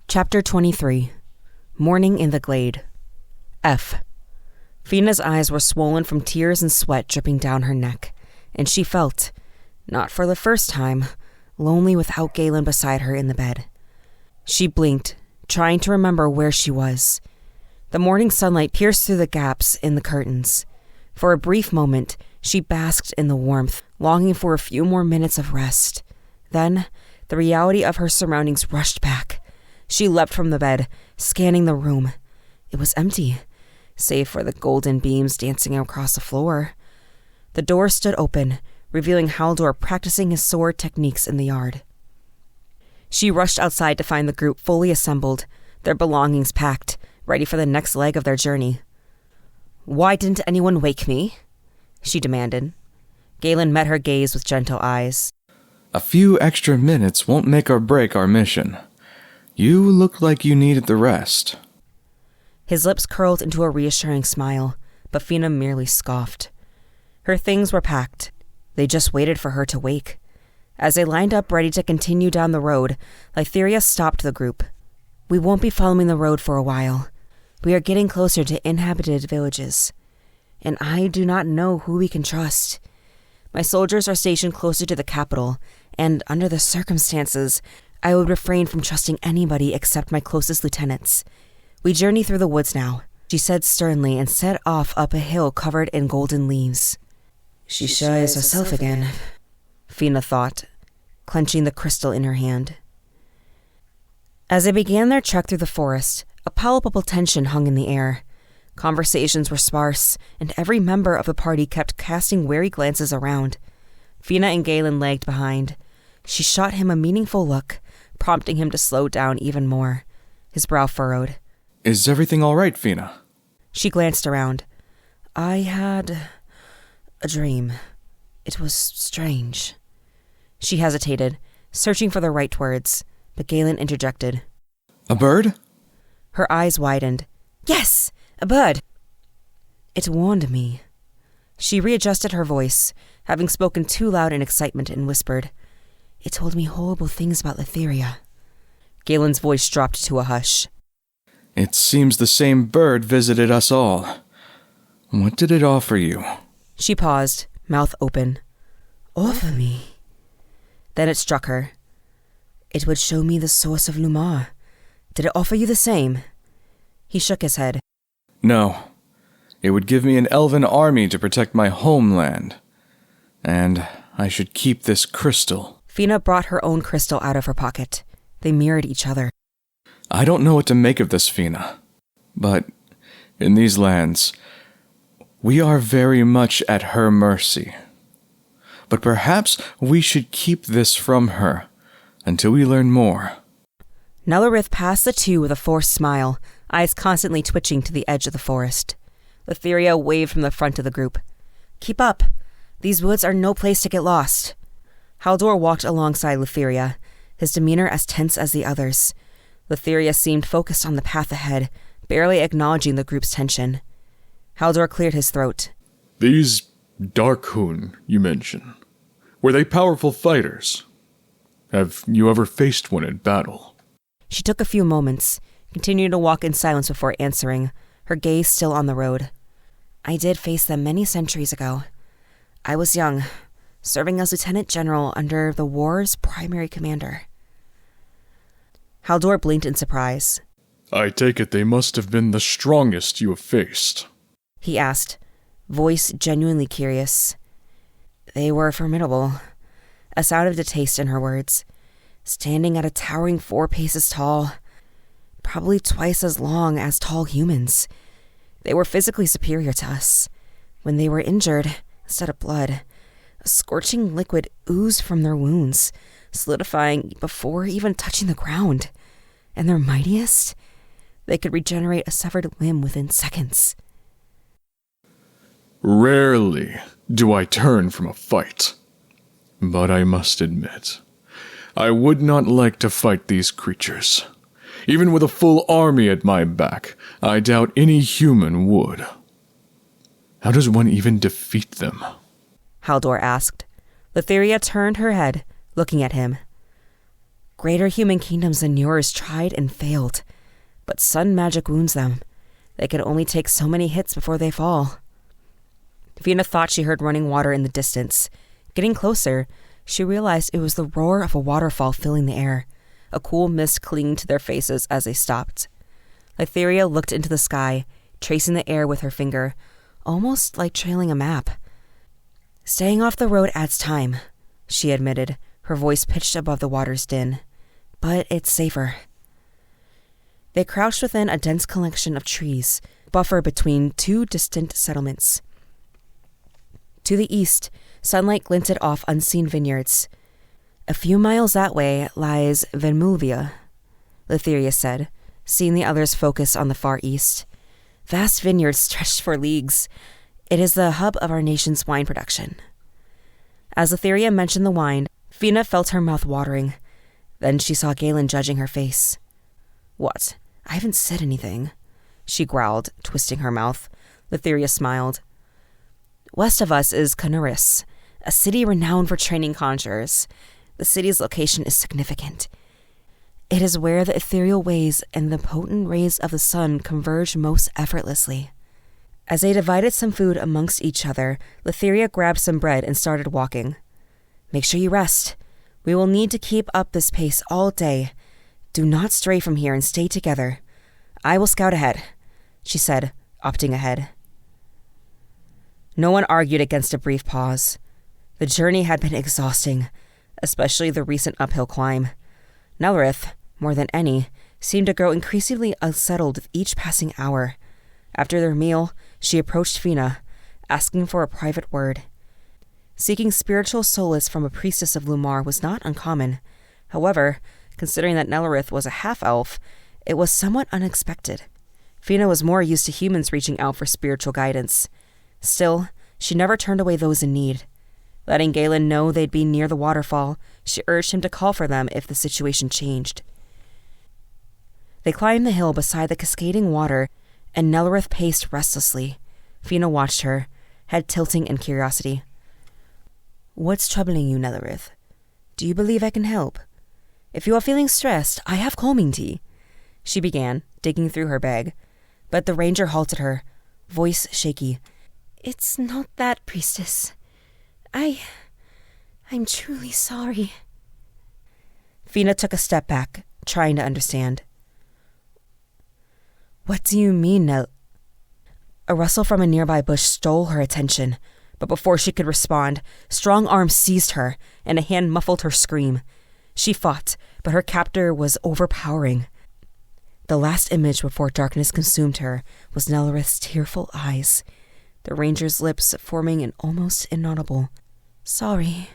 Chapter 23. Morning in the Glade. F. Fina's eyes were swollen from tears and sweat dripping down her neck, and she felt, not for the first time, lonely without Ghalen beside her in the bed. She blinked, trying to remember where she was. The morning sunlight pierced through the gaps in the curtains. For a brief moment, she basked in the warmth, longing for a few more minutes of rest. Then, the reality of her surroundings rushed back. She leapt from the bed, scanning the room. It was empty, save for the golden beams dancing across the floor. The door stood open, revealing Haldor practicing his sword techniques in the yard. She rushed outside to find the group fully assembled, their belongings packed, ready for the next leg of their journey. "Why didn't anyone wake me?" she demanded. Ghalen met her gaze with gentle eyes. "A few extra minutes won't make or break our mission. You looked like you needed the rest." His lips curled into a reassuring smile, but Fina merely scoffed. Her things were packed. They just waited for her to wake. As they lined up ready to continue down the road, Lytheria stopped the group. "We won't be following the road for a while. We are getting closer to inhabited villages, and I do not know who we can trust. My soldiers are stationed closer to the capital, and under the circumstances, I would refrain from trusting anybody except my closest lieutenants. We journey through the woods now," she said sternly and set off up a hill covered in golden leaves. She sure is herself again, Fina thought, clenching the crystal in her hand. As they began their trek through the forest, a palpable tension hung in the air. Conversations were sparse, and every member of the party kept casting wary glances around. Fina and Ghalen lagged behind. She shot him a meaningful look, prompting him to slow down even more. His brow furrowed. "Is everything all right, Fina?" She glanced around. "I had a dream. It was strange." She hesitated, searching for the right words, but Ghalen interjected. "A bird?" Her eyes widened. "Yes, a bird." "It warned me." She readjusted her voice, having spoken too loud in excitement, and whispered, "It told me horrible things about Lytheria." Galen's voice dropped to a hush. "It seems the same bird visited us all. What did it offer you?" She paused, mouth open. "Offer me?" Then it struck her. "It would show me the source of Lumar. Did it offer you the same?" He shook his head. "No. It would give me an elven army to protect my homeland. And I should keep this crystal." Fina brought her own crystal out of her pocket. They mirrored each other. "I don't know what to make of this, Fina. But in these lands, we are very much at her mercy. But perhaps we should keep this from her until we learn more." Nellarith passed the two with a forced smile, eyes constantly twitching to the edge of the forest. Lytheria waved from the front of the group. "Keep up. These woods are no place to get lost." Haldor walked alongside Lytheria, his demeanor as tense as the others. Lytheria seemed focused on the path ahead, barely acknowledging the group's tension. Haldor cleared his throat. "These Darkhoon you mention, were they powerful fighters? Have you ever faced one in battle?" She took a few moments, continuing to walk in silence before answering, her gaze still on the road. "I did face them many centuries ago. I was young, serving as lieutenant general under the war's primary commander." Haldor blinked in surprise. "I take it they must have been the strongest you have faced?" he asked, voice genuinely curious. "They were formidable," a sound of distaste in her words. "Standing at a towering 4 paces tall, probably twice as long as tall humans. They were physically superior to us. When they were injured, instead of blood, a scorching liquid oozed from their wounds, solidifying before even touching the ground. And their mightiest? They could regenerate a severed limb within seconds." "Rarely do I turn from a fight. But I must admit, I would not like to fight these creatures. Even with a full army at my back, I doubt any human would. How does one even defeat them?" Haldor asked. Lytheria turned her head, looking at him. Greater human kingdoms than yours tried and failed, but sun magic wounds them. They can only take so many hits before they fall. Fina thought she heard running water in the distance. Getting closer, she realized it was the roar of a waterfall filling the air, a cool mist clinging to their faces as they stopped. Lytheria looked into the sky, tracing the air with her finger, almost like trailing a map. Staying off the road adds time, she admitted, her voice pitched above the water's din. But it's safer. They crouched within a dense collection of trees, buffer between two distant settlements. To the east, sunlight glinted off unseen vineyards. A few miles that way lies Venmulvia, Lytheria said, seeing the others focus on the far east. Vast vineyards stretched for leagues. It is the hub of our nation's wine production. As Lytheria mentioned the wine, Fina felt her mouth watering. Then she saw Ghalen judging her face. What? I haven't said anything, she growled, twisting her mouth. Lytheria smiled. West of us is Narrated, a city renowned for training conjurers. The city's location is significant. It is where the ethereal ways and the potent rays of the sun converge most effortlessly. As they divided some food amongst each other, Lytheria grabbed some bread and started walking. Make sure you rest. We will need to keep up this pace all day. Do not stray from here and stay together. I will scout ahead, she said, opting ahead. No one argued against a brief pause. The journey had been exhausting, especially the recent uphill climb. Narrated, more than any, seemed to grow increasingly unsettled with each passing hour. After their meal, she approached Fina, asking for a private word. Seeking spiritual solace from a priestess of Lumar was not uncommon. However, considering that Narrated was a half-elf, it was somewhat unexpected. Fina was more used to humans reaching out for spiritual guidance. Still, she never turned away those in need. Letting Ghalen know they'd be near the waterfall, she urged him to call for them if the situation changed. They climbed the hill beside the cascading water, and Narrated paced restlessly. Fina watched her, head tilting in curiosity. What's troubling you, Narrated? Do you believe I can help? If you are feeling stressed, I have calming tea, she began, digging through her bag. But the ranger halted her, voice shaky. It's not that, priestess. I'm truly sorry. Fina took a step back, trying to understand. What do you mean, Nell? A rustle from a nearby bush stole her attention, but before she could respond, strong arms seized her, and a hand muffled her scream. She fought, but her captor was overpowering. The last image before darkness consumed her was Narrated's tearful eyes, the ranger's lips forming an almost inaudible, "Sorry."